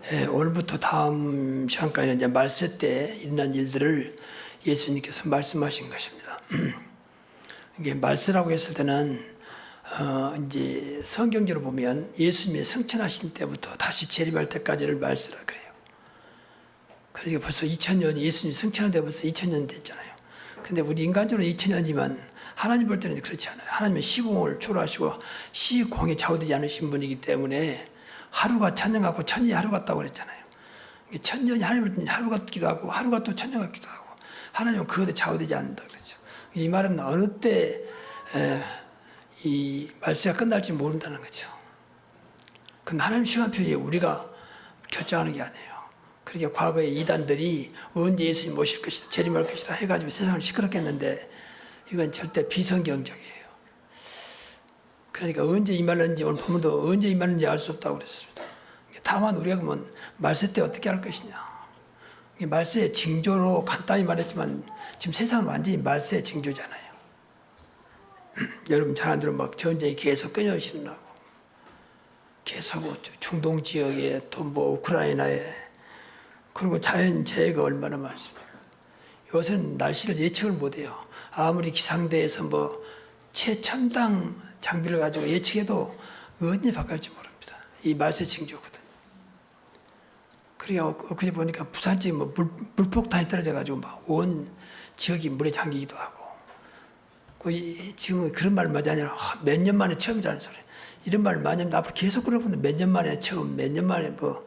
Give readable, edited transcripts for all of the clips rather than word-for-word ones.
오늘부터 다음 시간까지는 이제 말세 때 일어난 일들을 예수님께서 말씀하신 것입니다. 이게 말세라고 했을 때는 이제 성경적으로 보면 예수님이 승천하신 때부터 다시 재림할 때까지를 말세라 그래요. 그러니까 벌써 2000년, 예수님 승천한 데 벌써 2000년 됐잖아요. 근데 우리 인간적으로 2000년이지만 하나님 볼 때는 그렇지 않아요. 하나님은 시공을 초월하시고 시공에 좌우되지 않으신 분이기 때문에 하루가 천년 같고 천년이 하루 같다고 그랬잖아요. 천년이 하나님을 보면 하루 같기도 하고 하루가 또 천년 같기도 하고 하나님은 그것에 좌우되지 않는다 그랬죠. 이 말은 어느 때 이 말세가 끝날지 모른다는 거죠. 그건 하나님 시간표에 우리가 결정하는 게 아니에요. 그러니까 과거에 이단들이 언제 예수님 모실 것이다, 재림할 것이다 해가지고 세상을 시끄럽게 했는데 이건 절대 비성경적이에요. 그러니까 언제 임하는지 오늘 본문도 언제 임하는지 알 수 없다고 그랬습니다. 다만 우리가 그러면 말세 때 어떻게 할 것이냐. 말세의 징조로 간단히 말했지만 지금 세상은 완전히 말세의 징조잖아요. 여러분 잘 안 들으면 막 전쟁이 계속 끊임없이 일어나고 계속 중동 지역에 또 뭐 우크라이나에 그리고 자연재해가 얼마나 많습니까. 요새는 날씨를 예측을 못해요. 아무리 기상대에서 뭐 최첨단 장비를 가지고 예측해도 언제 바뀔지 모릅니다. 이 말세 징조거든요. 그러니까 엊그제 보니까 부산 지역 뭐 물폭탄이 떨어져가지고 막 온 지역이 물에 잠기기도 하고 지금은 그런 말 많이 하냐 몇 년 만에 처음이라는 소리. 이런 말 많이 하면 앞으로 계속 그러거든요. 몇 년 만에 처음, 몇 년 만에 뭐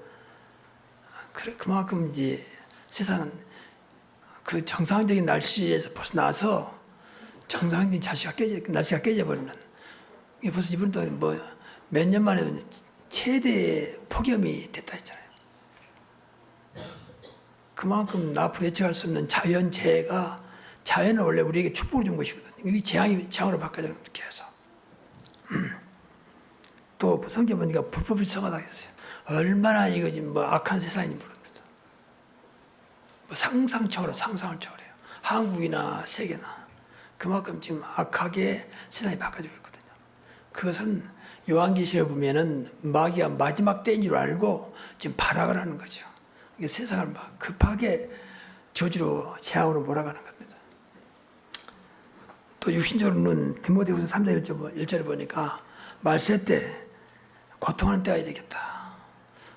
그만큼 이제 세상은 그 정상적인 날씨에서 벗어나서 정상적인 날씨가 깨져버리는 이게 벌써 이번도 뭐 몇 년 만에 최대 폭염이 됐다 했잖아요. 그만큼 앞으로 예측할 수 없는 자연재해가 자연은 원래 우리에게 축복을 준 것이거든요. 이게 재앙으로 바꿔주는 거렇게 해서 또 성경 보니까 불법이 성하다겠어요. 얼마나 이거 지금 뭐 악한 세상인지 모릅니다. 뭐 상상을 초월해요. 한국이나 세계나 그만큼 지금 악하게 세상이 바꿔지고 있거든요. 그것은 요한계시록에 보면은 마귀가 마지막 때인 줄 알고 지금 발악을 하는 거죠. 이게 세상을 막 급하게 저주로 재앙으로 몰아가는 겁니다. 또 육신적으로는 디모데후서 3장 1절을 보니까 말세 때 고통하는 때가 되겠다.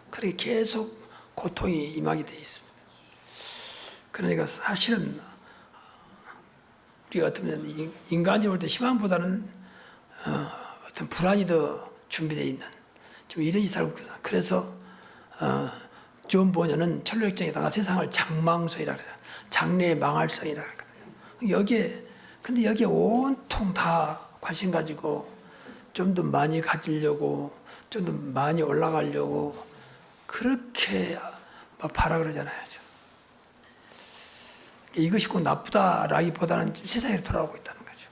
그렇게 계속 고통이 임하게 되어 있습니다. 그러니까 사실은 우리가 어쩌면 인간적으로 볼 때 희망보다는 어떤 불안이 더 준비되어 있는 좀 이런 살고 있거든요. 그래서 존 보녀는 철로역정에다가 세상을 장망성이라 그래요. 장래의 망할성이라 그러거든요. 근데 여기에 온통 다 관심 가지고 좀 더 많이 가지려고 좀 더 많이 올라가려고 그렇게 막 발악을 하잖아요. 이것이 꼭 나쁘다라기보다는 세상에 돌아오고 있다는 거죠.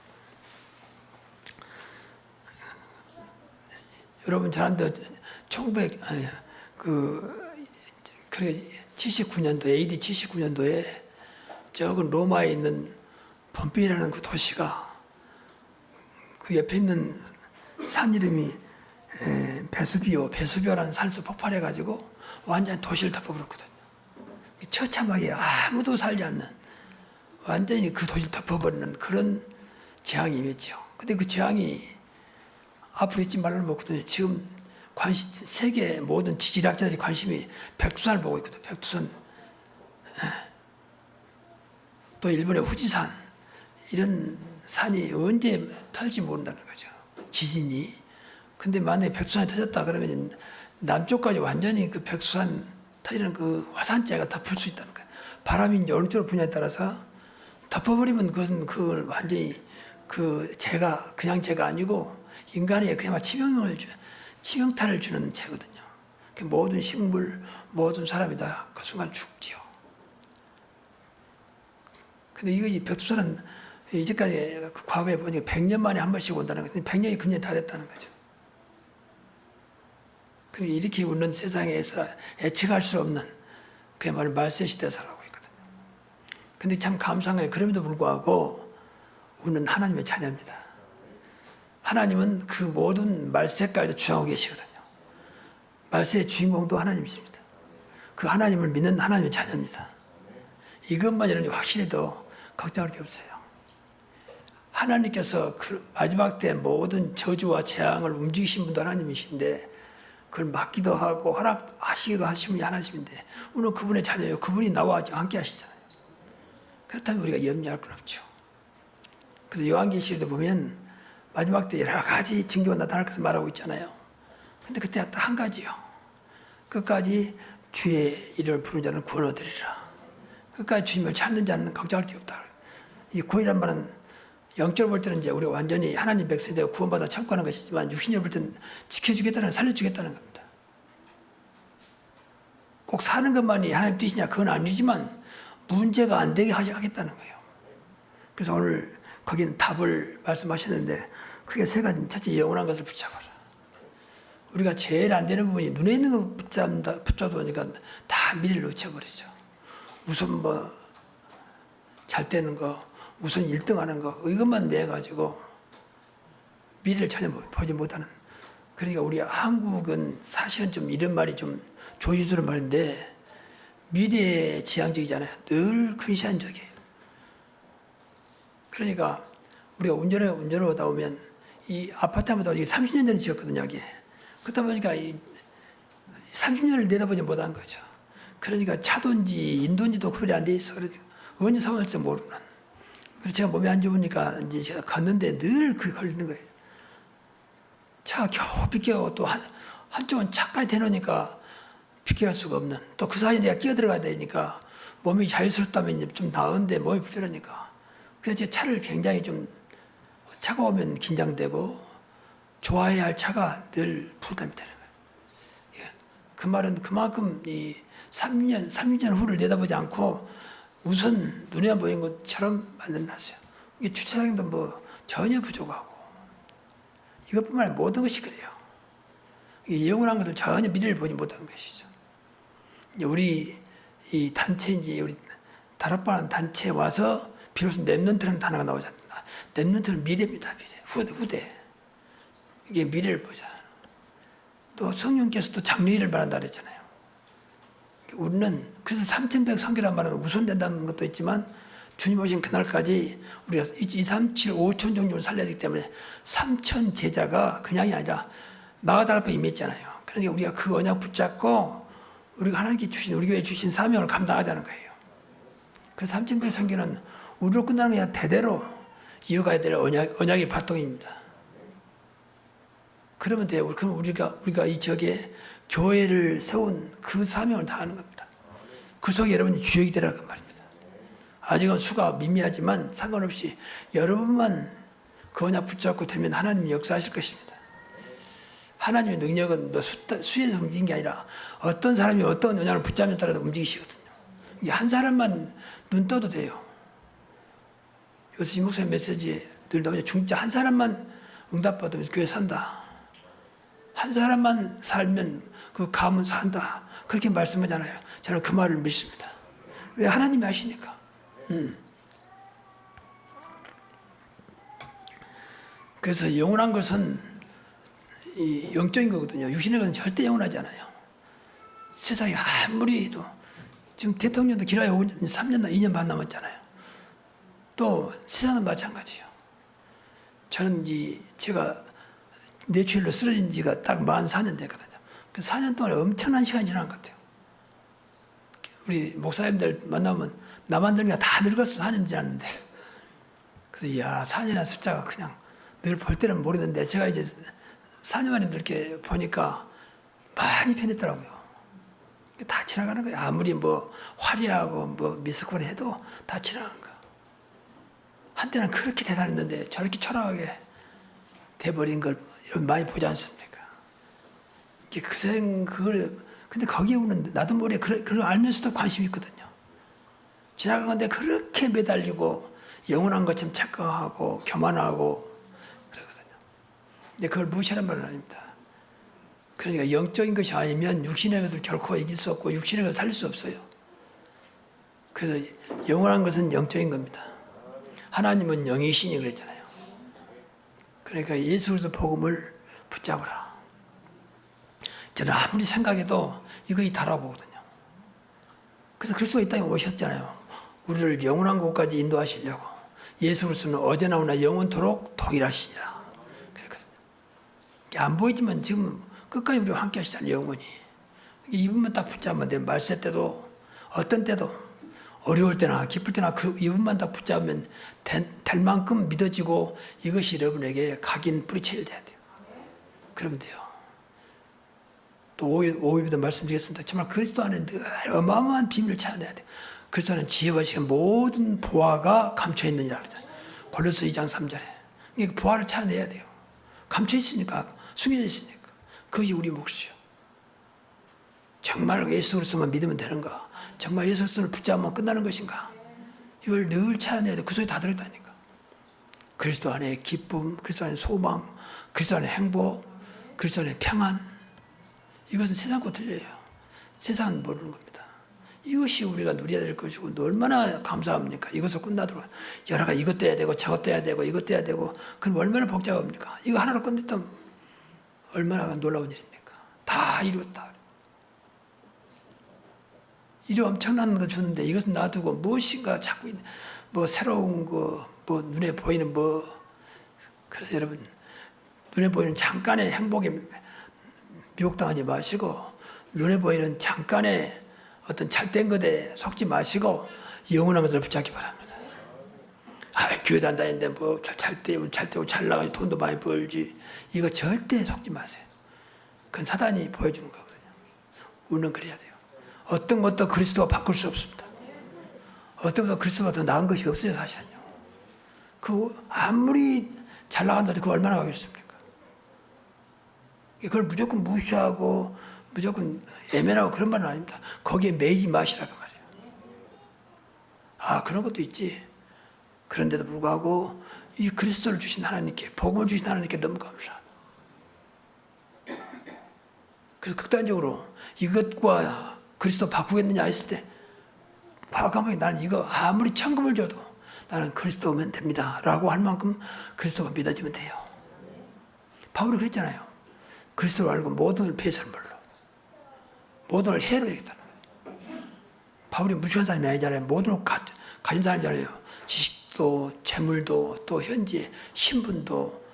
여러분 잘 아는데 79년도 AD 79년도에 적은 로마에 있는 폼페이라는 그 도시가 그 옆에 있는 산 이름이 베수비오라는 산에서 폭발해가지고 완전히 도시를 덮어버렸거든요. 처참하게 아무도 살지 않는 완전히 그 도시를 덮어버리는 그런 재앙이 임했죠. 근데 그 재앙이 앞으로 잊지 말라는 거거든요. 지금 세계 모든 지질학자들이 관심이 백두산을 보고 있거든요. 백두산. 또 일본의 후지산. 이런 산이 언제 터질지 모른다는 거죠. 지진이. 근데 만약에 백두산이 터졌다 그러면 남쪽까지 완전히 그 백두산 터지는 그 화산재가 다 불 수 있다는 거예요. 바람이 이제 어느 쪽으로 부냐에 따라서 덮어버리면 그것은 완전히 재가 그냥 재가 아니고 인간에게 그야말로 치명타를 주는 재거든요. 모든 식물, 모든 사람이 다 그 순간 죽지요. 근데 이것이 백두산은 이제까지 과거에 보니까 100년 만에 한 번씩 온다는 거죠. 100년이 금년 다 됐다는 거죠. 그러니까 이렇게 웃는 세상에서 예측할 수 없는 그야말로 말세 시대에 살아가고 있거든요. 근데 참 감사한 게 그럼에도 불구하고 우리는 하나님의 자녀입니다. 하나님은 그 모든 말세까지도 주장하고 계시거든요. 말세의 주인공도 하나님이십니다. 그 하나님을 믿는 하나님의 자녀입니다. 이것만 여러분이 확실해도 걱정할 게 없어요. 하나님께서 그 마지막 때 모든 저주와 재앙을 움직이신 분도 하나님이신데 그걸 막기도 하고 허락하시기도 하신 분이 하나님인데 우리는 그분의 자녀예요. 그분이 나와 함께 하시잖아요. 그렇다면 우리가 염려할 건 없죠. 그래서 요한계시록에 보면 마지막 때 여러 가지 징조가 나타날 것을 말하고 있잖아요. 근데 그때 딱 한 가지요. 끝까지 주의 이름을 부르는 자는 구원 얻으리라. 끝까지 주님을 찾는 자는 걱정할 게 없다. 이 구원이란 말은 영적으로 볼 때는 이제 우리가 완전히 하나님 백성이 되고 구원받아 참고하는 것이지만 육신적으로 볼 때는 지켜주겠다는, 살려주겠다는 겁니다. 꼭 사는 것만이 하나님 뜻이냐 그건 아니지만 문제가 안 되게 하겠다는 거예요. 그래서 오늘 거기는 답을 말씀하셨는데 그게 세 가지. 첫째, 영원한 것을 붙잡아라. 우리가 제일 안 되는 부분이 눈에 있는 거 붙잡다 보니까 다 미래를 놓쳐버리죠. 우선 잘 되는 거, 우선 1등 하는 거, 이것만 매가지고 미래를 전혀 보지 못하는. 그러니까 우리 한국은 사실은 좀 이런 말이 좀 조심스러운 말인데 미래에 지향적이잖아요. 늘 근시안적이에요. 그러니까 우리가 운전하다 보면 이 아파트마다 30년 전에 지었거든요, 여기. 그러다 보니까 이 30년을 내다보지 못한 거죠. 그러니까 차도인지 인도인지도 구별이 안 돼 있어. 그래서 언제 사고 날지 모르는. 그래서 제가 몸이 안 좋으니까 이제 제가 걷는데 늘 그게 걸리는 거예요. 차가 겨우 비켜가고 또 한쪽은 차까지 대놓으니까 비켜갈 수가 없는. 또 그 사이에 내가 끼어 들어가야 되니까 몸이 자유스럽다면 좀 나은데 몸이 불편하니까. 그래서 제 차를 굉장히 좀 차가 오면 긴장되고 좋아해야 할 차가 늘 부담이 되는 거예요. 예. 그 말은 그만큼 이 30년 후를 내다보지 않고 우선 눈에 보이는 것처럼 만들어놨어요. 이게 주차장도 전혀 부족하고 이것뿐만 아니라 모든 것이 그래요. 이게 영원한 것을 전혀 미래를 보지 못하는 것이죠. 우리 이 단체인지 우리 다락방 단체에 와서 비로소 랩런트라는 단어가 나오잖아요. 랩런트는 미래입니다. 미래. 후대. 이게 미래를 보자. 또 성령께서도 장래일을 말한다 그랬잖아요. 우리는 그래서 3100 성결한 말은 우선된다는 것도 있지만 주님 오신 그날까지 우리가 237 5천 정도를 살려야 되기 때문에 3천 제자가 그냥이 아니라 마가다락방에 임했잖아요. 그러니까 우리가 그 언약 붙잡고 우리가 하나님께 주신 우리 교회 주신 사명을 감당하자는 거예요. 그 3100 성결은 우리로 끝나는 게 아니라 대대로 이어가야 될 언약의 발동입니다. 그러면 돼요. 그럼 우리가 이 지역에 교회를 세운 그 사명을 다하는 겁니다. 그 속에 여러분이 주역이 되라는 말입니다. 아직은 수가 미미하지만 상관없이 여러분만 그 언약 붙잡고 되면 하나님이 역사하실 것입니다. 하나님의 능력은 수에서 움직이는 게 아니라 어떤 사람이 어떤 언약을 붙잡느냐에 따라서 움직이시거든요. 이게 한 사람만 눈 떠도 돼요. 요새 이 목사님 메시지에 늘 나오죠. 진짜 한 사람만 응답받으면 교회 산다. 한 사람만 살면 그 가문 산다. 그렇게 말씀하잖아요. 저는 그 말을 믿습니다. 왜? 하나님이 아시니까. 그래서 영원한 것은 이 영적인 거거든요. 육신의 것은 절대 영원하지 않아요. 세상에 아무리 해도 지금 대통령도 길어야 3년, 2년 반 남았잖아요. 또 세상은 마찬가지예요. 저는 제가 뇌출혈로 쓰러진 지가 딱 44년 됐거든요. 그 4년 동안 엄청난 시간이 지난 것 같아요. 우리 목사님들 만나면 나만 늙으니까 다 늙었어. 4년 지났는데. 그래서 4년이라는 숫자가 그냥 늘 볼 때는 모르는데 제가 이제 4년 만에 이렇게 보니까 많이 변했더라고요. 다 지나가는 거예요. 아무리 화려하고 미스코리 해도 다 지나간 거. 한때는 그렇게 대단했는데 저렇게 초라하게 돼버린 걸 많이 보지 않습니까? 근데 거기에 오는 나도 모르게 그걸 알면서도 관심이 있거든요. 지나간 건데 그렇게 매달리고 영원한 것처럼 착각하고 교만하고 그러거든요. 근데 그걸 무시하는 말은 아닙니다. 그러니까 영적인 것이 아니면 육신의 것을 결코 이길 수 없고 육신의 것을 살릴 수 없어요. 그래서 영원한 것은 영적인 겁니다. 하나님은 영이시니 그랬잖아요. 그러니까 예수 그리스도 복음을 붙잡으라. 저는 아무리 생각해도 이거 다라보거든요. 그래서 그리스도가 이 땅에 오셨잖아요. 우리를 영원한 곳까지 인도하시려고. 예수 그리스도는 어제나 오나 영원토록 동일하시니라. 그랬거든요. 안 보이지만 지금 끝까지 우리와 함께 하시잖아요. 영원히. 이분만 딱 붙잡으면 돼요. 말세 때도 어떤 때도 어려울 때나 기쁠 때나 그 이분만 딱 붙잡으면 될 만큼 믿어지고 이것이 여러분에게 각인 뿌리채일 돼야 돼요. 그러면 돼요. 또 5일부터 말씀드리겠습니다. 정말 그리스도 안에 늘 어마어마한 비밀을 찾아내야 돼요. 그리스도 안에 지혜와 시간 모든 보화가 감춰있느니라 그러잖아요. 골로새 2장 3절에. 그러니까 보화를 찾아내야 돼요. 감춰있으니까, 숨겨져 있으니까. 그것이 우리 몫이요. 정말 예수 그리스도만 믿으면 되는가? 정말 예수 그리스도를 붙잡으면 끝나는 것인가? 이걸 늘 찾아내야 돼. 그 속에 다 들어있다니까. 그리스도 안에 기쁨, 그리스도 안에 소망, 그리스도 안에 행복, 그리스도 안에 평안. 이것은 세상과 틀려요. 세상은 모르는 겁니다. 이것이 우리가 누려야 될 것이고 얼마나 감사합니까? 이것을 끝나도록 여러 가지 이것도 해야 되고 저것도 해야 되고 이것도 해야 되고 그럼 얼마나 복잡합니까? 이거 하나로 끝냈다면 얼마나 놀라운 일입니까? 다 이루었다. 이런 엄청난 거 주는데 이것은 놔두고 무엇인가 자꾸 뭐 새로운 거, 뭐 눈에 보이는 뭐. 그래서 여러분 눈에 보이는 잠깐의 행복에 미혹당하지 마시고 눈에 보이는 잠깐의 어떤 잘된 것에 속지 마시고 영원한 것을 붙잡기 바랍니다. 교회 다닌다는데 뭐 잘 되고 잘 나가지 돈도 많이 벌지. 이거 절대 속지 마세요. 그건 사단이 보여주는 거거든요. 우리는 그래야 돼요. 어떤 것도 그리스도가 바꿀 수 없습니다. 어떤 것도 그리스도보다 더 나은 것이 없어요, 사실은요. 그 아무리 잘 나간다도 그거 얼마나 가겠습니까? 그걸 무조건 무시하고 무조건 애매하고 그런 말은 아닙니다. 거기에 매이지 마시라고 말이에요. 그런 것도 있지. 그런데도 불구하고 이 그리스도를 주신 하나님께, 복음을 주신 하나님께 너무 감사하다. 그래서 극단적으로 이것과 그리스도 바꾸겠느냐 했을 때 과감하게 나는 이거 아무리 천금을 줘도 나는 그리스도면 됩니다 라고 할 만큼 그리스도가 믿어지면 돼요. 바울이 그랬잖아요. 그리스도를 알고 모든 배설물로 모든을 해로야겠다는 거예요. 바울이 무식한 사람이 아니잖아요. 모든 걸 가진 사람이잖아요. 지식도 재물도 또 현재 신분도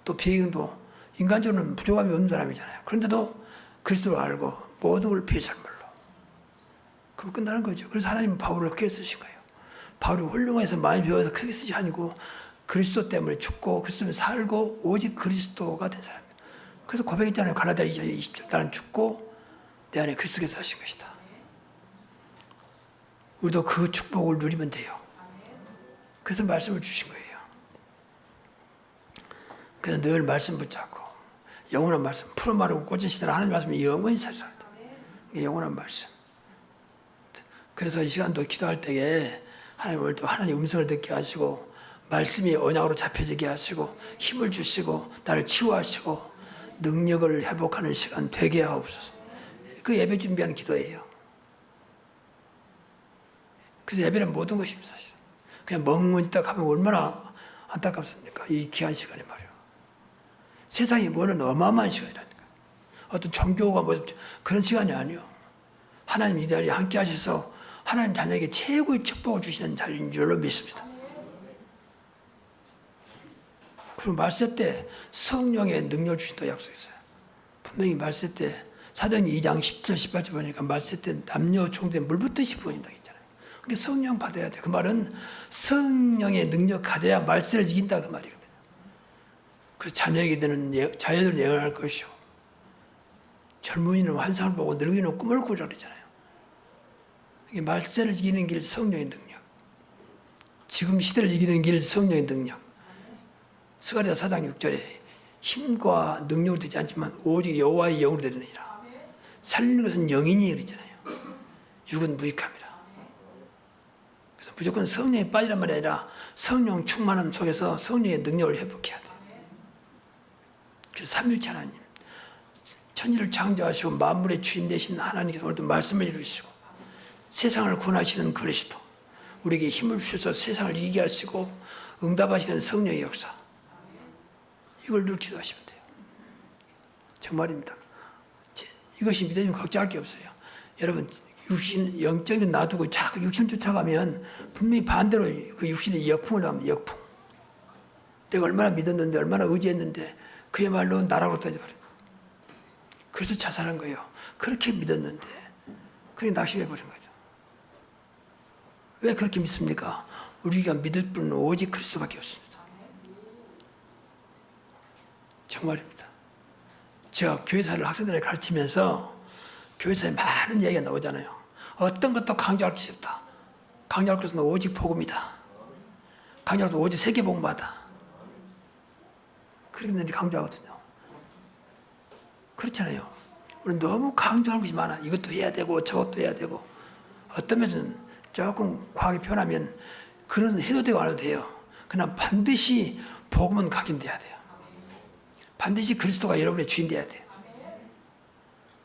또 배경도 인간적으로는 부족함이 없는 사람이잖아요. 그런데도 그리스도를 알고 모든 걸 배설물로 그럼 끝나는 거죠. 그래서 하나님은 바울을 크게 쓰신 거예요. 바울이 훌륭해서 많이 배워서 크게 쓰지 아니고 그리스도 때문에 죽고 그리스도 때문에 살고 오직 그리스도가 된 사람이에요. 그래서 고백했잖아요. 갈라디아 2장 20절 나는 죽고 내 안에 그리스도께서 하신 것이다. 우리도 그 축복을 누리면 돼요. 그래서 말씀을 주신 거예요. 그래서 늘 말씀 붙잡고 영원한 말씀 풀어 마르고 꽂은 시대라 하나님 말씀이 영원히 살아라. 영원한 말씀. 그래서 이 시간도 기도할 때에 하나님 오늘도 하나님 음성을 듣게 하시고 말씀이 언약으로 잡혀지게 하시고 힘을 주시고 나를 치유하시고 능력을 회복하는 시간 되게 하옵소서. 그 예배 준비하는 기도예요. 그래서 예배는 모든 것입니다. 사실. 그냥 멍만 있다 가면 얼마나 안타깝습니까? 이 귀한 시간이 말이에요. 세상이 뭐는 어마어마한 시간이라니까. 어떤 종교가 뭐 그런 시간이 아니에요. 하나님 이 자리에 함께 하셔서 하나님 자녀에게 최고의 축복을 주시는 자리인 줄로 믿습니다. 그리고 말세 때 성령의 능력을 주신다고 약속했어요. 분명히 말세 때 사도행 2장 10절 18절 보니까 말세 때 남녀 총대 물붓듯이 부어진다고 했잖아요. 그러니까 성령 받아야 돼. 그 말은 성령의 능력 가져야 말세를 이긴다 그 말이거든요. 그래서 자녀들은 예언할 것이요. 젊은이는 환상을 보고 늙은이는 꿈을 꾸자 그러잖아요. 말세를 이기는 길 성령의 능력. 지금 시대를 이기는 길 성령의 능력. 스가랴 4장 6절에 힘과 능력으로 되지 않지만 오직 여호와의 영으로 되느니라. 살리는 것은 영이니 그러잖아요. 육은 무익함이라. 그래서 무조건 성령에 빠지란 말이 아니라 성령 충만함 속에서 성령의 능력을 회복해야 돼요. 그래서 삼일체 하나님, 천지를 창조하시고 만물의 주인 되신 하나님께서 오늘도 말씀을 이루시고 세상을 구원하시는 그리스도, 우리에게 힘을 주셔서 세상을 이기게 하시고 응답하시는 성령의 역사, 이걸 늘 기도하시면 돼요. 정말입니다. 이것이 믿어지면 걱정할 게 없어요. 여러분 육신 영적인 놔두고 자꾸 육신 쫓아가면 분명히 반대로 그 육신의 역풍을 하면 역풍. 내가 얼마나 믿었는데 얼마나 의지했는데 그야말로 나락으로 떨어져버려. 그래서 자살한 거예요. 그렇게 믿었는데 그게 낙심해버린 거죠. 왜 그렇게 믿습니까? 우리가 믿을 분은 오직 그리스도밖에 없습니다. 정말입니다. 제가 교회사를 학생들에게 가르치면서 교회사에 많은 이야기가 나오잖아요. 어떤 것도 강조할 것이 없다. 강조할 것은 오직 복음이다. 강조할 것은 오직 세계복음이다. 그렇게 늘 강조하거든요. 그렇잖아요. 우리 너무 강조하는 것이 많아. 이것도 해야 되고 저것도 해야 되고 어떤 면에서는 조금 과하게 표현하면 그런 해도 되고 안 해도 돼요. 그러나 반드시 복음은 각인돼야 돼요. 반드시 그리스도가 여러분의 주인 돼야 돼요.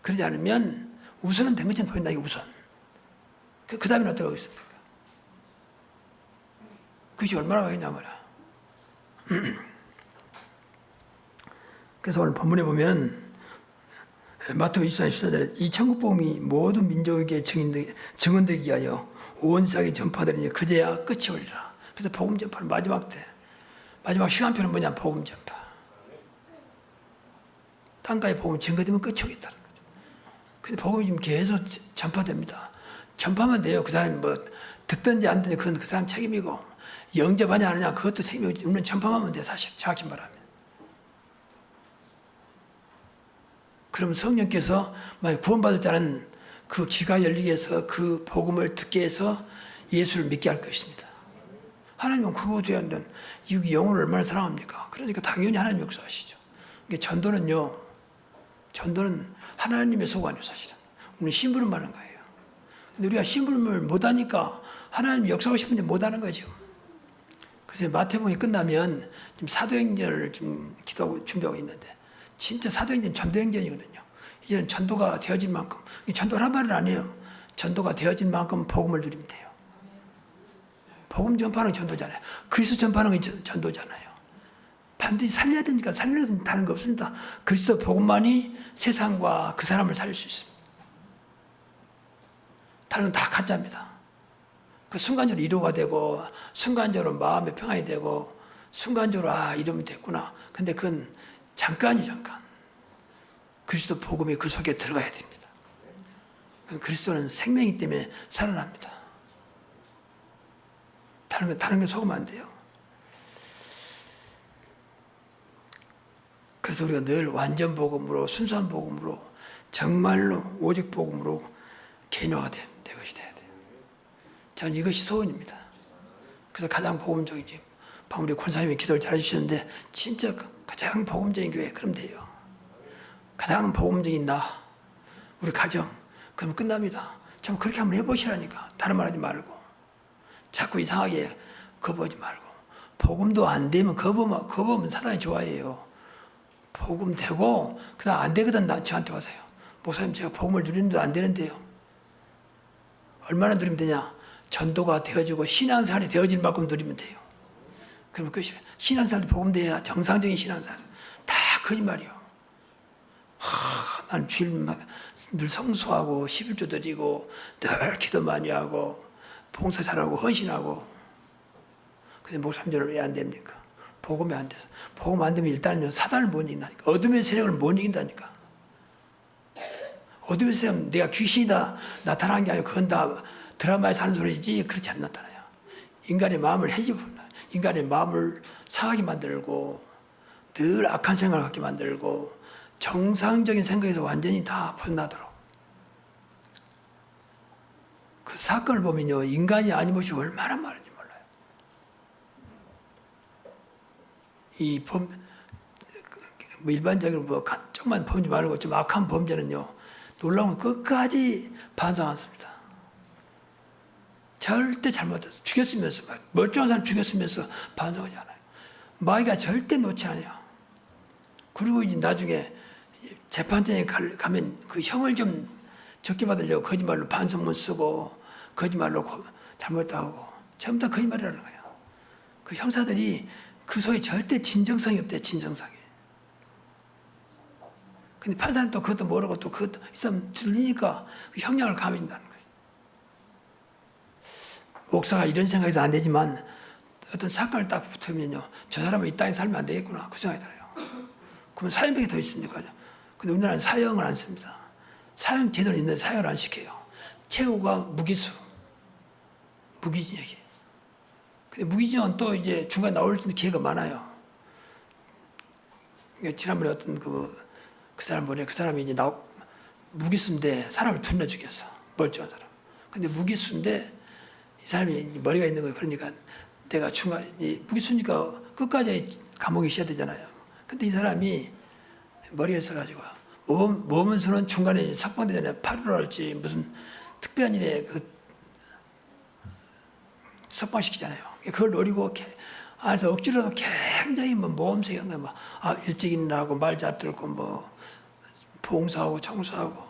그러지 않으면 우선은 된 것처럼 보인다. 이게 우선. 그 다음에는 어떻게 하겠습니까? 그것이 얼마나 가겠냐 말이야. 그래서 오늘 본문에 보면 마태복음 24장 14절에 이 천국복음이 모든 민족에게 증언되기 위하여 온 세상에 전파되리니 그제야 끝이 오리라. 그래서 복음 전파는 마지막 때 마지막 시간표는 뭐냐? 복음 전파. 땅까지 복음 증거되면 끝이 오겠다는 거죠. 근데 복음이 지금 계속 전파됩니다. 전파만 돼요. 그 사람이 뭐 듣든지 안 듣든지 그건 그 사람 책임이고 영접하냐 안 하냐 그것도 책임이고 우리는 전파만 하면 돼. 사실 정확히 말하면. 그럼 성령께서 만약 구원받을 자는 그 귀가 열리게 해서 그 복음을 듣게 해서 예수를 믿게 할 것입니다. 하나님은 그거 돼야 한다는 이 영혼을 얼마나 사랑합니까? 그러니까 당연히 하나님 역사하시죠. 전도는 하나님의 소관이에요. 사실은 우리는 심부름 하는 거예요. 근데 우리가 심부름을 못하니까 하나님 역사하고 싶은데 못하는 거죠. 그래서 마태복음이 끝나면 지금 사도행전을 좀 기도하고 준비하고 있는데 진짜 사도행전 전도행전이거든요. 이제는 전도가 되어진 만큼 전도를 한 말은 아니에요. 전도가 되어진 만큼 복음을 누리면 돼요. 복음 전파는 전도잖아요. 그리스도 전파는 전도잖아요. 반드시 살려야 되니까 살려서 다른 거 없습니다. 그리스도 복음만이 세상과 그 사람을 살릴 수 있습니다. 다른 건 다 가짜입니다. 그 순간적으로 위로가 되고 순간적으로 마음의 평안이 되고 순간적으로 이러면 됐구나. 근데 그건 잠깐. 그리스도 복음이 그 속에 들어가야 됩니다. 그리스도는 생명이기 때문에 살아납니다. 다른 게 속으면 안 돼요. 그래서 우리가 늘 완전 복음으로 순수한 복음으로 정말로 오직 복음으로 개ino가 된 것이 돼야 돼요. 저는 이것이 소원입니다. 그래서 가장 복음적이지. 방금 우리 권사님이 기도를 잘 해주셨는데 진짜 가장 복음적인 교회 그럼 돼요. 가장 복음적인 나, 우리 가정 그럼 끝납니다. 좀 그렇게 한번 해보시라니까. 다른 말 하지 말고 자꾸 이상하게 거부하지 말고 복음도 안 되면 거부하면 사단이 좋아해요. 복음 되고 그다음 안 되거든 저한테 와서요. 목사님 제가 복음을 누리는데 안 되는데요. 얼마나 누리면 되냐? 전도가 되어지고 신앙생활이 되어질 만큼 누리면 돼요. 그러면 그것이 신앙생활도 복음돼야 정상적인 신앙생활. 다 거짓말이요. 난 주일 늘 성수하고 11조 드리고 늘 기도 많이 하고 봉사 잘하고 헌신하고 근데 목사님 저는 왜 안 됩니까? 복음이 안 돼서. 복음 안 되면 일단은 사단을 못 이긴다니까. 어둠의 세력을 못 이긴다니까. 어둠의 세력은 내가 귀신이다 나타난 게 아니고 그건 다 드라마에서 하는 소리지 그렇지 않 나타나요. 인간의 마음을 해집어본다. 인간의 마음을 상하게 만들고 늘 악한 생각을 갖게 만들고 정상적인 생각에서 완전히 다 벗어나도록. 그 사건을 보면요. 인간이 아니못이 얼마나 많은지 몰라요. 일반적으로 조금만 범죄 말고 좀 악한 범죄는요. 놀라운 끝까지 반성 않습니다. 절대 잘못했어. 죽였으면서 멀쩡한 사람 죽였으면서 반성하지 않아요. 마귀가 절대 놓지 않아요. 그리고 이제 나중에 재판장에 가면 그 형을 좀 적게 받으려고 거짓말로 반성문 쓰고 거짓말로 잘못하고 전부 다 거짓말이라는 거예요. 그 형사들이 그 속에 절대 진정성이 없대. 진정성이. 근데 판사는 또 그것도 모르고 또 그것도 이 사람 들리니까 형량을 감해준다는 거예요. 목사가 이런 생각이 안 되지만 어떤 사건을 딱 붙으면요, 저 사람은 이 땅에 살면 안 되겠구나 그 생각이 들어요. 그러면 사형밖에 더 있습니까? 근데 우리나라는 사형을 안 씁니다. 사형 제도는 있는데 사형을 안 시켜요. 최고가 무기수, 무기징역이에요. 근데 무기징역은 또 이제 중간에 나올 수 있는 기회가 많아요. 그러니까 지난번에 어떤 그 사람 뭐래, 그 사람이 이제 무기수인데 사람을 둘러 죽였어. 멀쩡한 사람. 근데 무기수인데 이 사람이 머리가 있는 거예요. 그러니까 내가 중간에 무기수니까 끝까지 감옥에 있어야 되잖아요. 근데 이 사람이 머리에 써가지고 모으면서는 중간에 석방되잖아요. 8월할지 무슨 특별한 일에 그 석방시키잖아요. 그걸 노리고 안에서 억지로도 굉장히 뭐 모험색이 한 거야. 일찍 일어나고 말 잘 들고 뭐 봉사하고 청소하고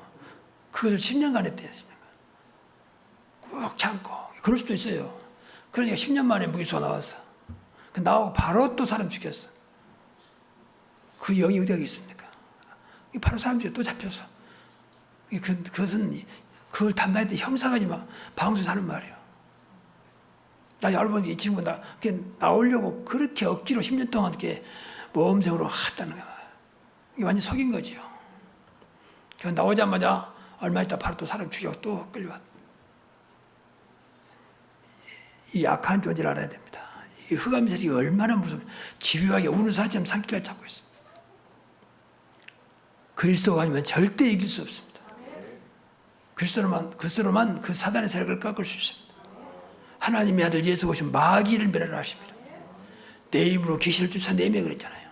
그것을 10년간 했대요. 10년간. 꼭 참고. 그럴 수도 있어요. 그러니까 10년 만에 무기수가 나왔어. 나오고 바로 또 사람 죽였어. 그 영이 어디가 있습니까? 바로 사람 죽여 또 잡혔어. 그것은 그걸 담당했던 형사가 막 방송에서 하는 말이에요. 나 여러분 이 친구 나오려고 그렇게 억지로 10년 동안 이렇게 모험생으로 했다는 거야. 이게 완전 속인 거지요. 나오자마자 얼마 있다 바로 또 사람 죽이고 또 끌려왔다. 이 악한 존재를 알아야 됩니다. 이 흑암 세력이 얼마나 무섭, 집요하게 우는 사람처럼 상기를 잡고 있습니다. 그리스도가 아니면 절대 이길 수 없습니다. 그리스도로만 그 사단의 세력을 꺾을 수 있습니다. 하나님의 아들 예수 오신 마귀를 멸하라 하십니다. 내 이름으로 계시를 주사 내며 그랬잖아요.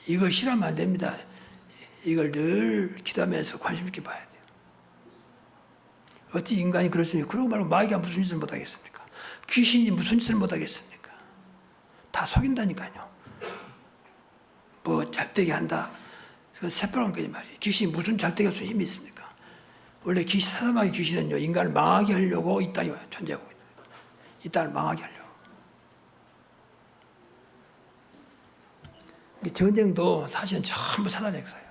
이걸 싫어하면 안 됩니다. 이걸 늘 기도하면서 관심 있게 봐야 돼요. 어찌 인간이 그럴 수 있냐. 그러고 말고 마귀가 무슨 짓을 못하겠습니까? 귀신이 무슨 짓을 못하겠습니까? 다 속인다니까요. 뭐 잘되게 한다. 새빨간 거지 말이에요. 귀신이 무슨 잘되게 할 수 힘이 있습니까? 원래 사람의 귀신은요, 인간을 망하게 하려고 이 땅에 존재하고 있는 거예요. 이 땅을 망하게 하려고. 전쟁도 사실은 전부 사단의 역사예요.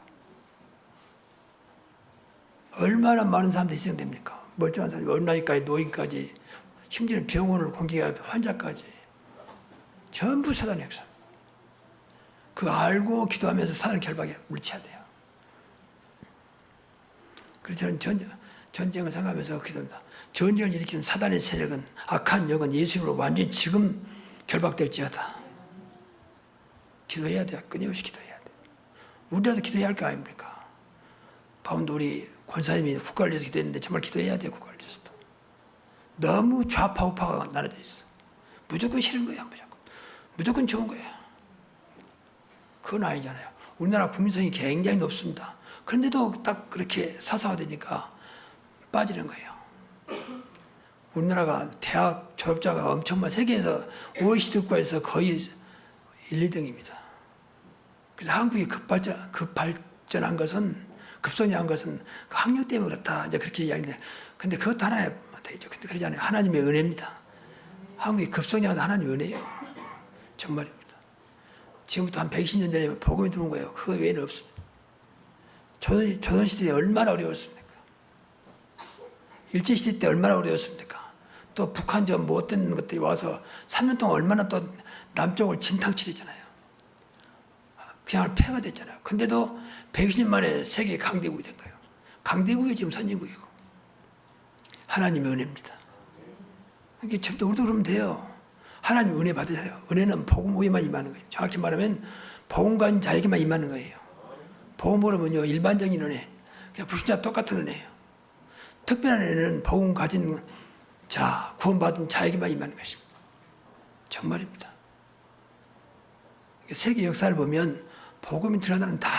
얼마나 많은 사람들이 희생됩니까? 멀쩡한 사람이 어린아이까지 노인까지 심지어 병원을 공격한 환자까지 전부 사단의 역사. 그거 알고 기도하면서 사단을 결박에 물리쳐야 돼요. 그래서 저는 전쟁을 생각하면서 기도합니다. 전쟁을 일으키는 사단의 세력은, 악한 영은 예수님으로 완전히 지금 결박될지어다. 기도해야 돼요. 끊임없이 기도해야 돼요. 우리라도 기도해야 할 거 아닙니까? 바운드 우리 권사님이 국가를 위해서 기도했는데 정말 기도해야 돼요. 국가를 위해서도. 너무 좌파 우파가 나눠져 있어. 무조건 싫은 거야. 무조건 좋은 거야. 그건 아니잖아요. 우리나라 국민성이 굉장히 높습니다. 그런데도 딱 그렇게 사사화되니까 빠지는 거예요. 우리나라가 대학 졸업자가 엄청 많아. 세계에서 OECD 국가에서 거의 1, 2등입니다. 그래서 한국이 급발전한 것은, 급성장한 것은 그 학력 때문에 그렇다. 이제 그렇게 이야기해요. 근데 그것도 하나의 되겠죠. 근데 그러지 않아요. 하나님의 은혜입니다. 한국이 급성장한 하나님의 은혜예요. 정말입니다. 지금부터 한 120년 전에 복음이 들어온 거예요. 그거 외에는 없습니다. 조선시대에 얼마나 어려웠습니까? 일제시대 때 얼마나 어려웠습니까? 또 북한전 못된 것들이 와서 3년 동안 얼마나 또 남쪽을 진탕치랬잖아요. 그냥 폐가 됐잖아요. 근데도 120년 만에 세계 강대국이 된 거예요. 강대국이 지금 선진국이고. 하나님의 은혜입니다. 그러니까 지금도 우리도 그러면 돼요. 하나님 은혜 받으세요. 은혜는 복음 위에만 임하는 거예요. 정확히 말하면 복음관 자에게만 임하는 거예요. 복음으로는요, 일반적인 은혜, 그냥 불신자 똑같은 은혜예요. 특별한 은혜는 복음 가진 자, 구원받은 자에게만 임하는 것입니다. 정말입니다. 세계 역사를 보면 복음이 들어가는 다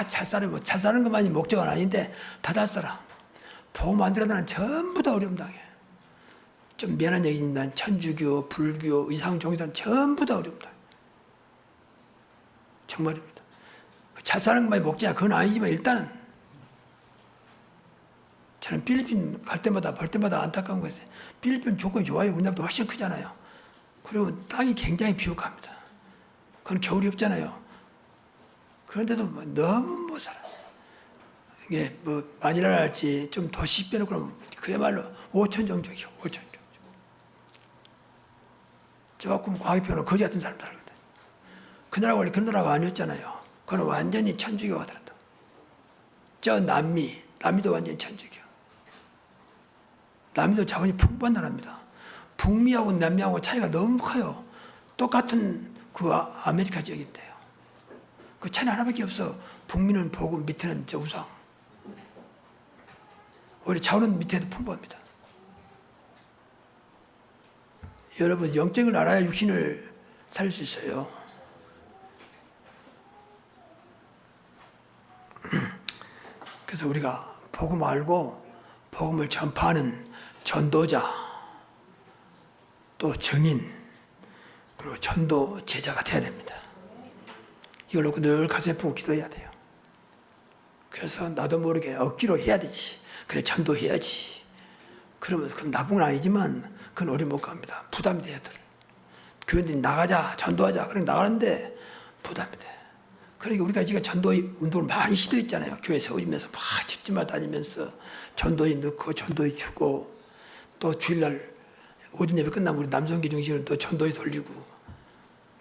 잘 살고, 잘 사는 것만이 목적은 아닌데 다 잘 살아. 복음 안 들어가는 전부 다 어려움 당해. 좀 미안한 얘기지만 천주교, 불교, 이상 종교들은 전부 다 어려움 당해. 정말입니다. 잘 사는 것만이 목적이야. 그건 아니지만 일단은 저는 필리핀 갈 때마다 볼 때마다 안타까운 것이, 필리핀 조건이 좋아요. 우리나라보다 훨씬 크잖아요. 그리고 땅이 굉장히 비옥합니다. 그건 겨울이 없잖아요. 그런데도 뭐 너무 못 살아. 이게 뭐 만이라 할지 좀 도시 빼놓고 그러면 그야말로 오천종족이요. 오천종족. 조금 과하게 표현하면 거지 같은 사람들 하거든. 그 나라가 원래 그 나라가 아니었잖아요. 그건 완전히 천주교가 들었다. 저 남미도 완전히 천주교. 남미도 자원이 풍부한 나라입니다. 북미하고 남미하고 차이가 너무 커요. 똑같은 그 아메리카 지역인데요. 그 차이는 하나밖에 없어. 북미는 복음, 밑에는 저 우상. 오히려 자원은 밑에도 풍부합니다. 여러분, 영적을 알아야 육신을 살릴 수 있어요. 그래서 우리가 복음 알고 복음을 전파하는 전도자, 또 증인, 그리고 전도 제자가 돼야 됩니다. 이걸 놓고 늘 가슴에 품고 기도해야 돼요. 그래서 나도 모르게 억지로 해야 되지. 그래, 전도해야지. 그러면 그건 나쁜 건 아니지만 그건 오래 못 갑니다. 부담이 돼야 돼. 교인들이 나가자, 전도하자. 그래 나가는데 부담이 돼. 그러니까 우리가 지금 전도 운동을 많이 시도했잖아요. 교회 세워지면서 막 집집마다 다니면서 전도에 넣고 전도에 주고, 또 주일날 오전 예배 끝나면 우리 남성기 중심으로 또 전도에 돌리고.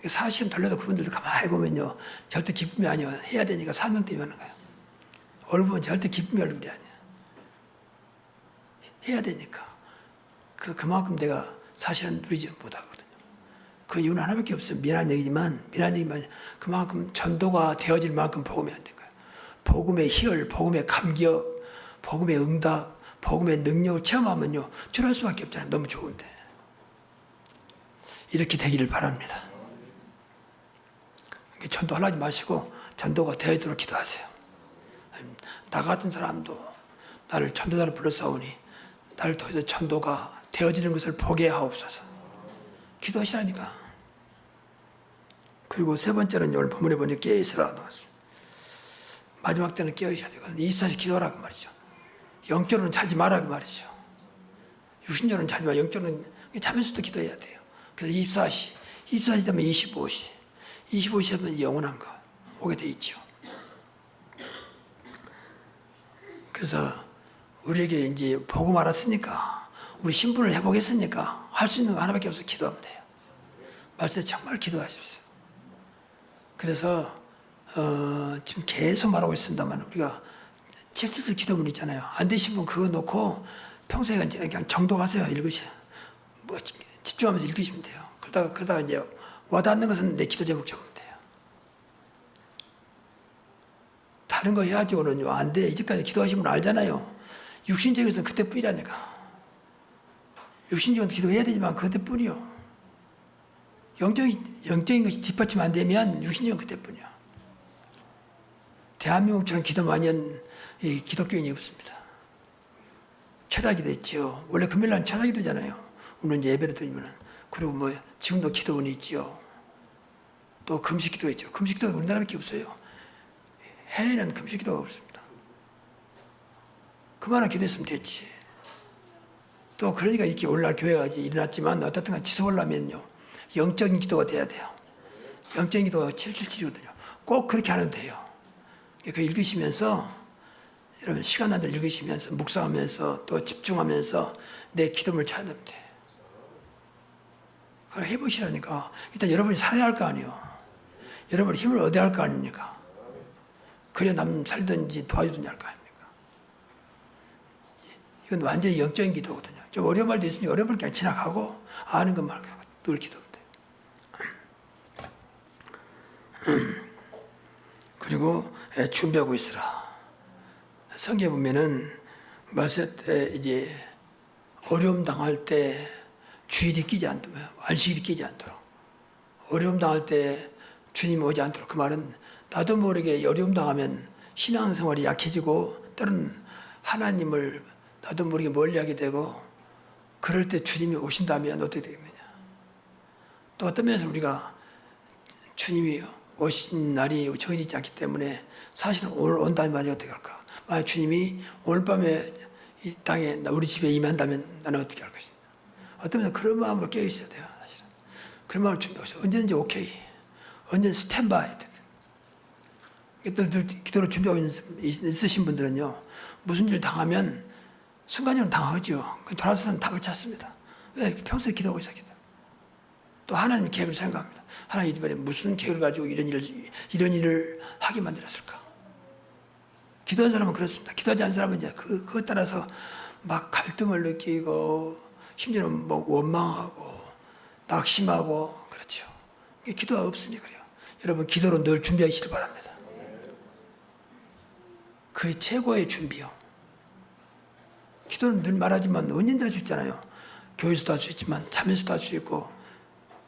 사실은 돌려도 그분들도 가만히 보면요, 절대 기쁨이 아니에요. 해야 되니까 사명 때문에 하는 거예요. 얼굴 보면 절대 기쁨이 얼굴이 아니에요. 해야 되니까. 그만큼 내가 사실은 누리지 못하거든요. 그 이유는 하나밖에 없어요. 미안한 얘기지만 그만큼 전도가 되어질 만큼 복음이 안 된 거예요. 복음의 희열, 복음의 감격, 복음의 응답, 복음의 능력을 체험하면요, 저럴 수밖에 없잖아요. 너무 좋은데. 이렇게 되기를 바랍니다. 전도하지 마시고 전도가 되어도록 기도하세요. 나 같은 사람도 나를 전도자로 불러싸우니 나를 통해서 전도가 되어지는 것을 보게 하옵소서. 기도하시라니까. 그리고 세 번째는 오늘 본문에 보니 깨어있으라 나왔습니다. 마지막 때는 깨어있어야 되거든요. 24시간 기도하라고 말이죠. 영적으로는 자지 말라고 말이죠. 육신적으로는 자지 말고 영적으로는 자면서도 기도해야 돼요. 그래서 24시 되면 25시 25시면 영원한 거 오게 돼 있죠. 그래서 우리에게 이제 복음 알았으니까, 우리 신분을 회복했으니까 할 수 있는 거 하나밖에 없어서 기도하면 돼요. 말씀에 정말 기도하십시오. 그래서 지금 계속 말하고 있습니다만, 우리가 777 기도문 있잖아요. 안 되신 분 그거 놓고 평소에 그냥 정독하세요. 읽으세요. 뭐 집중하면서 읽으시면 돼요. 그러다가 이제 와닿는 것은 내 기도 제목 적으면 돼요. 다른 거 해야지고는요, 안 돼. 이제까지 기도하신 분 알잖아요. 육신적에서는 그때뿐이라니까. 육신적으로 기도해야 되지만 그때뿐이요. 영적인 것이 뒷받침 안 되면 육신적은 그때뿐이요. 대한민국처럼 기도 많이 한 기독교인이 없습니다. 철학이 됐지요. 원래 금요일날 철학이 되잖아요. 오늘 이제 예배를 드리면은. 그리고 뭐 지금도 기도원이 있지요. 또 금식기도 있죠. 금식기도는 우리나라밖에 없어요. 해외는 금식기도가 없습니다. 그만한 기도했으면 됐지. 또 그러니까 이렇게 오늘날 교회가 이제 일어났지만, 어떻든 간 지속하려면요, 영적인 기도가 돼야 돼요. 영적인 기도가 777이거든요. 꼭 그렇게 하면 돼요. 그 읽으시면서, 여러분 시간 나들 읽으시면서 묵상하면서 또 집중하면서 내 기도를 찾으면 돼. 그걸 해보시라니까. 일단 여러분이 살아야 할 거 아니에요. 여러분이 힘을 얻어야 할 거 아닙니까? 그래야 남 살든지 도와주든지 할 거 아닙니까? 이건 완전히 영적인 기도거든요. 좀 어려운 말도 있으면 어려운 말 그냥 지나가고 아는 것만 하고 늘 기도하면 돼요. 그리고 준비하고 있으라. 성경에 보면은 말세 때 이제 어려움 당할 때 주일이 끼지 않도록, 안식일이 끼지 않도록, 어려움 당할 때 주님이 오지 않도록. 그 말은 나도 모르게 어려움 당하면 신앙생활이 약해지고 때로는 하나님을 나도 모르게 멀리하게 되고, 그럴 때 주님이 오신다면 어떻게 되겠느냐. 또 어떤 면에서 우리가 주님이 오신 날이 정해지지 않기 때문에 사실은 오늘 온다는 말이 어떻게 할까. 만약 주님이 오늘 밤에 이 땅에 우리 집에 임한다면 나는 어떻게 할 것이냐. 어떤 면에서 그런 마음으로 깨어 있어야 돼요. 사실은 그런 마음을 준비하고 있어요. 언제든지 오케이, 언제든 스탠바이. 늘 기도를 준비하고 있으신 분들은요, 무슨 일 당하면 순간적으로 당하죠. 돌아서서는 답을 찾습니다. 왜? 평소에 기도하고 있었기 때문에. 또 하나님 계획을 생각합니다. 하나님 이번에 무슨 계획을 가지고 이런 일을 하게 만들었을까? 기도한 사람은 그렇습니다. 기도하지 않은 사람은 이제 그것 따라서 막 갈등을 느끼고, 심지어는 뭐 원망하고, 낙심하고, 그렇죠. 기도가 없으니 그래요. 여러분, 기도로 늘 준비하시길 바랍니다. 그 최고의 준비요. 기도는 늘 말하지만 언제든지 할 수 있잖아요. 교회에서도 할 수 있지만, 잠에서도 할 수 있고,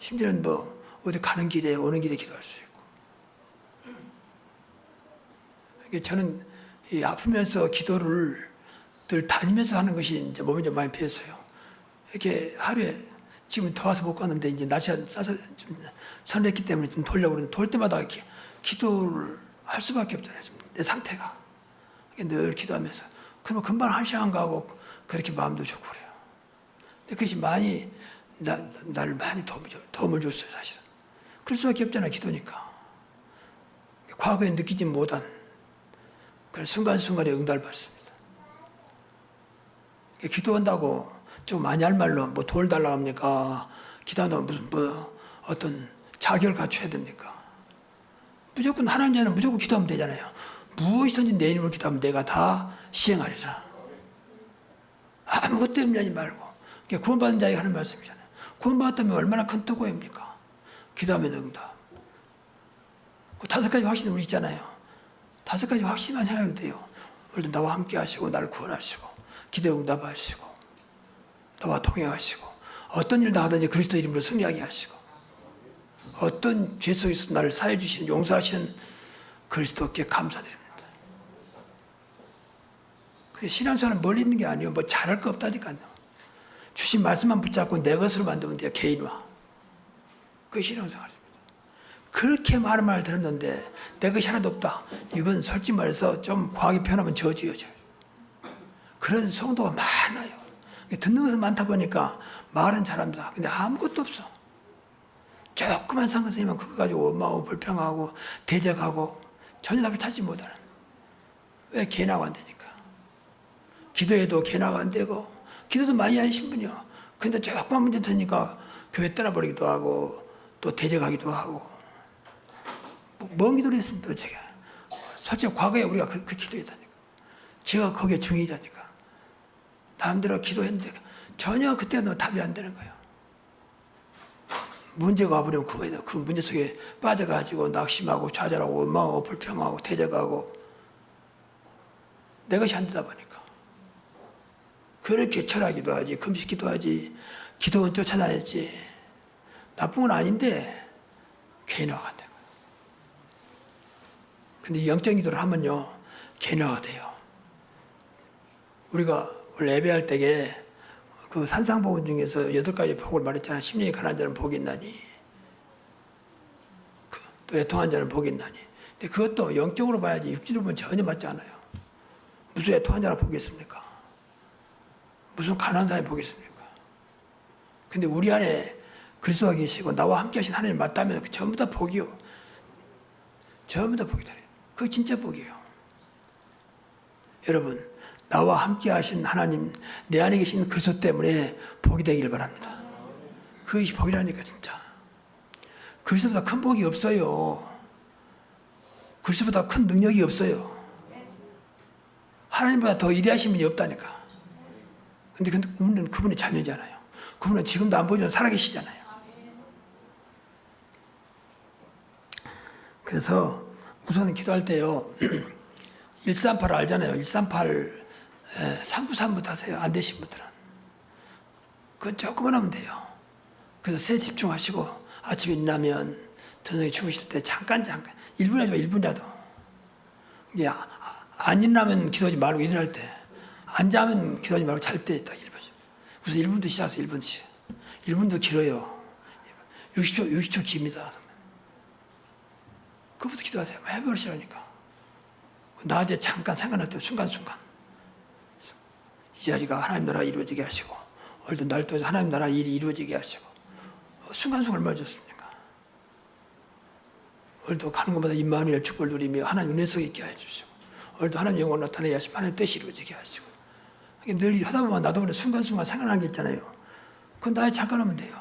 심지어는 뭐, 어디 가는 길에, 오는 길에 기도할 수 있고. 저는 이 아프면서 기도를 늘 다니면서 하는 것이 이제 몸이 좀 많이 피했어요. 이렇게 하루에 지금 더워서 못 갔는데 이제 날씨가 싸서 좀 서늘했기 때문에 좀 돌려고 그러는데 돌 때마다 이렇게 기도를 할 수밖에 없잖아요. 내 상태가. 늘 기도하면서. 그러면 금방 한 시간 가고 그렇게 마음도 좋고 그래요. 근데 그것이 많이 나를 많이 도움을 줬어요, 사실은. 그럴 수밖에 없잖아요, 기도니까. 과거에 느끼지 못한 그런 순간순간의 응답을 받습니다. 기도한다고 좀 많이 할 말로 뭐 돈을 달라고 합니까? 기도한다고 무슨 뭐 어떤 자격을 갖춰야 됩니까? 무조건 하나님 전에 무조건 기도하면 되잖아요. 무엇이든지 내 이름으로 기도하면 내가 다 시행하리라. 아무것도 염려하지 말고. 구원받은 자에게 하는 말씀이잖아요. 구원받았다면 얼마나 큰 특권입니까? 기도하면 응답. 5가지 확신이 우리 있잖아요. 5가지 확신만 생각해도 돼요. 오늘도 나와 함께 하시고 나를 구원하시고 기도에 응답하시고 나와 동행하시고 어떤 일 당하든지 그리스도 이름으로 승리하게 하시고 어떤 죄 속에서 나를 사해 주시는 용서하시는 그리스도께 감사드립니다. 신앙생활은 멀리 있는 게 아니에요. 뭐 잘할 거 없다니까요. 주신 말씀만 붙잡고 내 것으로 만들면 돼요. 개인화. 그게 신앙생활입니다. 그렇게 많은 말을 들었는데 내 것이 하나도 없다. 이건 솔직히 말해서 좀 과하게 표현하면 저주여져요. 그런 성도가 많아요. 듣는 것은 많다 보니까 말은 잘합니다. 근데 아무것도 없어. 조그만 상관생이면 그거 가지고 원망하고 불평하고 대적하고 전혀 답을 찾지 못하는. 왜 개나가 안 되니까. 기도해도 개나가 안 되고 기도도 많이 하신 분이요. 근데 조그만 문제 되니까 교회 떠나버리기도 하고 또 대적하기도 하고 뭔 기도를 했습니까 제가. 솔직히 과거에 우리가 그렇게 기도했다니까. 제가 거기에 중이자니까. 남대로 기도했는데 전혀 그때는 답이 안 되는 거예요. 문제가 와버리면 그 문제 속에 빠져가지고 낙심하고 좌절하고 원망하고 불평하고 대적하고 내 것이 안 되다 보니까 그렇게 철학기도 하지 금식기도 하지 기도는 쫓아다녔지 나쁜 건 아닌데 개인화가 안 돼요. 근데 영적인 기도를 하면요 개인화가 돼요. 우리가 원래 예배할 때에 그 산상복음 중에서 8가지 복을 말했잖아요. 심령이 가난한 자는 복이 있나니 또 애통한 자는 복이 있나니. 근데 그것도 영적으로 봐야지 육적으로 보면 전혀 맞지 않아요. 무슨 애통한 자가 복이 있습니까? 무슨 가난한 사람이 복이 있습니까? 근데 우리 안에 그리스도가 계시고 나와 함께 하신 하나님 맞다면 전부 다 복이요. 전부 다 복이다. 그게 진짜 복이에요. 여러분 나와 함께 하신 하나님 내 안에 계신 그리스도 때문에 복이 되기를 바랍니다. 그것이 복이라니까 진짜. 그리스도보다 큰 복이 없어요. 그리스도보다 큰 능력이 없어요. 하나님보다 더 위대하신 분이 없다니까. 근데 그분은 그분의 자녀잖아요. 그분은 지금도 안 보이지만 살아계시잖아요. 그래서 우선은 기도할 때요 138 알잖아요. 138 393부터 하세요. 안 되신 분들은. 그건 조금만 하면 돼요. 그래서 새 집중하시고 아침에 일어나면 저녁에 주무실 때 잠깐 1분이라도 1분이라도 이게 안 일어나면 기도하지 말고 일어날 때 안 자면 기도하지 말고 잘 때 딱 1분. 우선 1분도 시작해서 1분씩. 1분도 길어요. 60초 깁니다. 그것부터 기도하세요. 해버리시라니까. 낮에 잠깐 생각날 때 순간순간. 이 자리가 하나님 나라 이루어지게 하시고 오늘도 날도 하나님 나라 일이 이루어지게 하시고 순간순간 얼마나 좋습니까? 오늘도 가는 곳마다 임마누엘 축복을 누리며 하나님 은혜 속에 있게 해주시고 오늘도 하나님 영광 나타내 하시고 하나님 뜻이 이루어지게 하시고 늘 일 하다 보면 나도 모르게 순간순간 생각나는 게 있잖아요. 그건 나에 잠깐 하면 돼요.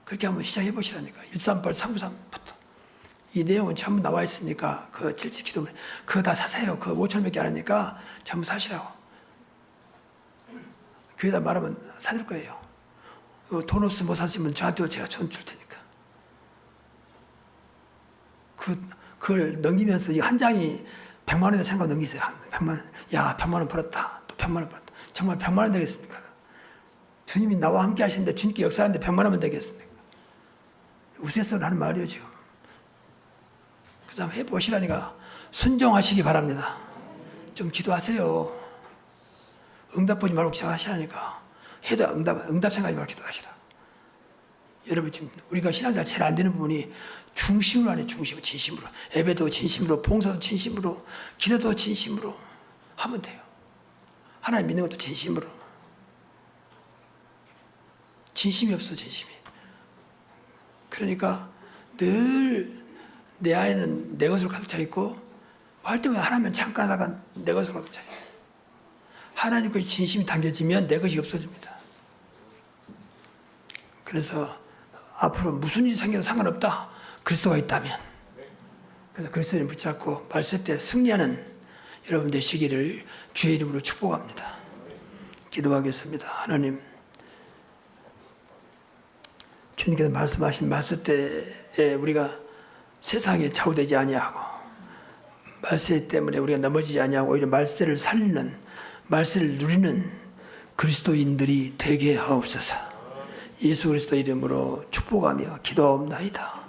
그렇게 한번 시작해 보시라니까. 138, 393부터. 이 내용은 전부 나와 있으니까 그 7지 기도문 그거 다 사세요. 그거 5천원밖에 안 하니까 전부 사시라고. 교회에다 말하면 사줄 거예요. 돈 없으면 못 사시면 저한테 제가 돈 줄 테니까. 그걸 넘기면서 이 한 장이 100만 원이라고 생각 넘기세요. 100만 원. 야, 100만 원 벌었다. 또 100만 원 벌었다. 정말 100만 원 되겠습니까? 주님이 나와 함께 하시는데 주님께 역사하는데 100만 원면 되겠습니까? 우스갯소리 하는 말이에요, 지금. 그래서 한번 해보시라니까. 순종하시기 바랍니다. 좀 기도하세요. 응답 보지 말고 기도하시라니까. 해도 응답 생각하지 말고 기도하시라. 여러분, 지금 우리가 신앙생활 제일 안 되는 부분이 중심으로 하네, 중심으로, 진심으로. 예배도 진심으로, 봉사도 진심으로, 기도도 진심으로 하면 돼요. 하나님 믿는 것도 진심으로. 진심이 없어, 진심이. 그러니까 늘 내 안에는 내 것으로 가득 차 있고, 뭐 할 때마다 하나님은 잠깐 하다가 내 것으로 가득 차 있어요. 하나님 것이 진심이 당겨지면 내 것이 없어집니다. 그래서 앞으로 무슨 일이 생겨도 상관없다. 그리스도가 있다면. 그래서 그리스도를 붙잡고 말세 때 승리하는 여러분 되시기를 주의 이름으로 축복합니다. 기도하겠습니다. 하나님, 주님께서 말씀하신 말세 때에 우리가 세상에 좌우되지 아니하고 말세 때문에 우리가 넘어지지 아니하고 오히려 말세를 살리는 말세를 누리는 그리스도인들이 되게 하옵소서. 예수 그리스도 이름으로 축복하며 기도하옵나이다.